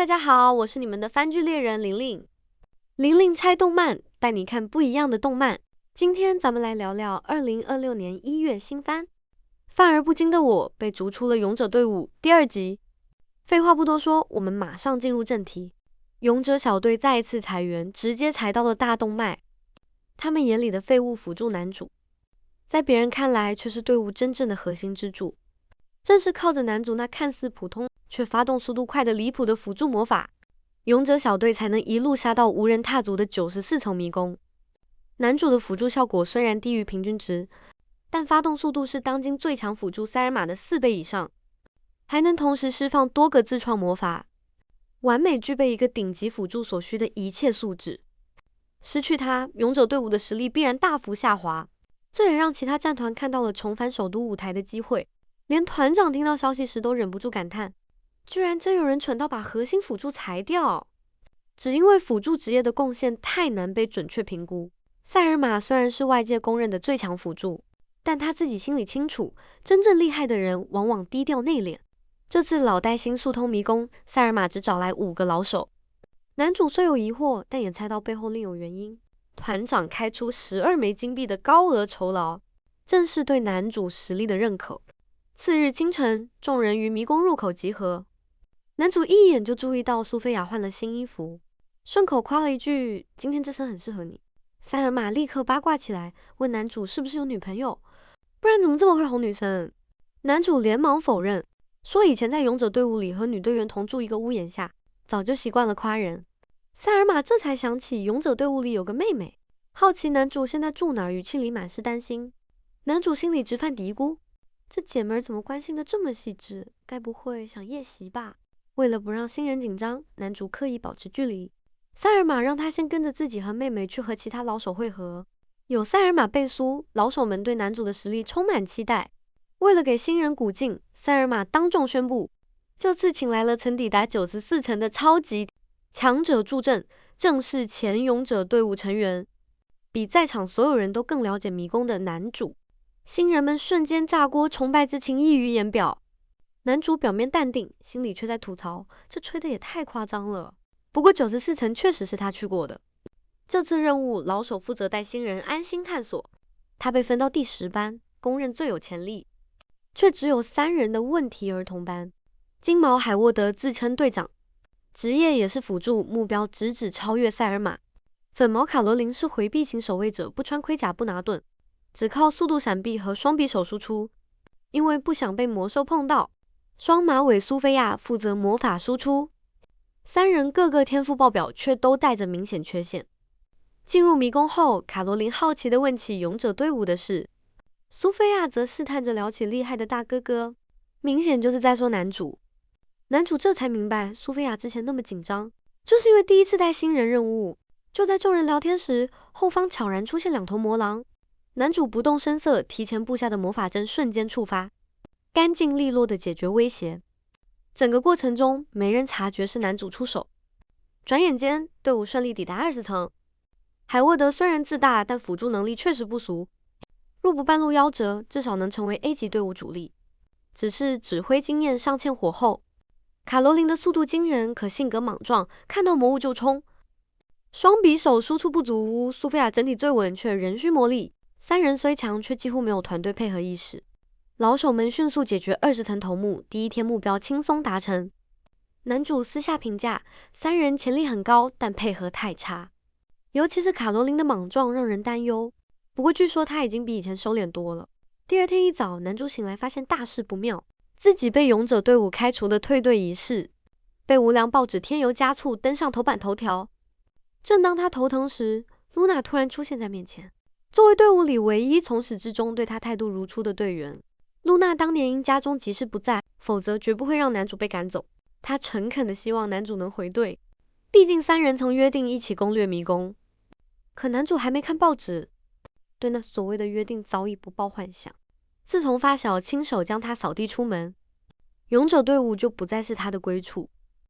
大家好，我是你們的番劇獵人玲玲。玲玲拆動漫，帶你看不一樣的動漫。今天咱們來聊聊2026年1月新番《飯而不精的我》被逐出了勇者隊伍第2集。廢話不多說，我們馬上進入正題。勇者小隊再一次裁員，直接裁到了大動脈。他們眼裡的廢物輔助男主，在別人看來卻是隊伍真正的核心支柱。正是靠着男主那看似普通卻發動速度快得離譜的輔助魔法，勇者小隊才能一路殺到無人踏足的94層迷宮。男主的輔助效果雖然低於平均值，但發動速度是當今最強輔助塞爾瑪的4倍以上，還能同時釋放多個自創魔法，完美具備一個頂級輔助所需的一切素質。失去他，勇者隊伍的實力必然大幅下滑，這也讓其他戰團看到了重返首都舞台的機會。連團長聽到消息時都忍不住感嘆，居然真有人蠢到把核心輔助裁掉。只因為輔助職業的貢獻太難被準確評估。塞爾瑪雖然是外界公認的最強輔助，但他自己心裡清楚，真正厲害的人往往低調內斂。這次老帶新速通迷宮，塞爾瑪只找來5個老手。男主雖有疑惑，但也猜到背後另有原因。團長開出12枚金幣的高額酬勞，正是對男主實力的認可。次日清晨，眾人於迷宮入口集合。男主一眼就注意到蘇菲亞換了新衣服，順口誇了一句：“今天這身很適合你。”塞爾瑪立刻八卦起來，問男主是不是有女朋友，不然怎麼這麼會哄女生？男主連忙否認，說以前在勇者隊伍裡和女隊員同住一個屋檐下，早就習慣了誇人。塞爾瑪這才想起勇者隊伍裡有個妹妹，好奇男主現在住哪兒，語氣裡滿是擔心。男主心裡直犯嘀咕。這姐們兒怎麼關心的這麼細緻？該不會想夜襲吧？為了不讓新人緊張，男主刻意保持距離。塞爾瑪讓他先跟着自己和妹妹去和其他老手會合。有塞爾瑪背書，老手們對男主的實力充滿期待。為了給新人鼓勁，塞爾瑪當眾宣布，這次請來了曾抵達94層的超級強者助陣，正是前勇者隊伍成員，比在場所有人都更了解迷宮的男主。新人們瞬間炸鍋，崇拜之情溢於言表。男主表面淡定，心裡卻在吐槽，這吹得也太誇張了。不過94層確實是他去過的。這次任務，老手負責帶新人安心探索。他被分到第10班，公認最有潛力，卻只有3人的問題兒童班。金毛海沃德自稱隊長，職業也是輔助，目標直指超越塞爾瑪。粉毛卡羅琳是回避型守衛者，不穿盔甲不拿盾，只靠速度閃避和雙匕首輸出，因為不想被魔獸碰到。雙馬尾蘇菲亞負責魔法輸出。3人個個天賦爆表，卻都帶着明顯缺陷。進入迷宮後，卡羅琳好奇地問起勇者隊伍的事，蘇菲亞則試探着聊起厲害的大哥哥，明顯就是在說男主。男主這才明白，蘇菲亞之前那麼緊張，就是因為第一次帶新人任務。就在眾人聊天時，後方悄然出現2頭魔狼。男主不動聲色，提前布下的魔法陣瞬間觸發，乾淨利落地解決威脅。整個過程中，沒人察覺是男主出手。轉眼間，隊伍順利抵達20層。海沃德雖然自大，但輔助能力確實不俗。若不半路夭折，至少能成為 A 級隊伍主力。只是指揮經驗尚欠火候。卡羅琳的速度驚人，可性格莽撞，看到魔物就衝。雙匕首輸出不足，蘇菲亞整體最穩，卻仍需魔力。3人雖強，卻幾乎沒有團隊配合意識。老手們迅速解決20層頭目，第1天目標輕鬆達成。男主私下評價，3人潛力很高，但配合太差。尤其是卡羅琳的莽撞讓人擔憂。不過據說他已經比以前收斂多了。第2天一早，男主醒來發現大事不妙，自己被勇者隊伍開除的退隊儀式，被無良報紙添油加醋登上頭版頭條。正當他頭疼時，露娜突然出現在面前。作為隊伍裡唯一從始至終對他態度如初的隊員，露娜當年因家中急事不在，否則絕不會讓男主被趕走。她誠懇地希望男主能回隊，畢竟3人曾約定一起攻略迷宮。可男主還沒看報紙，對那所謂的約定早已不抱幻想。自從發小親手將他掃地出門，勇者隊伍就不再是他的歸處。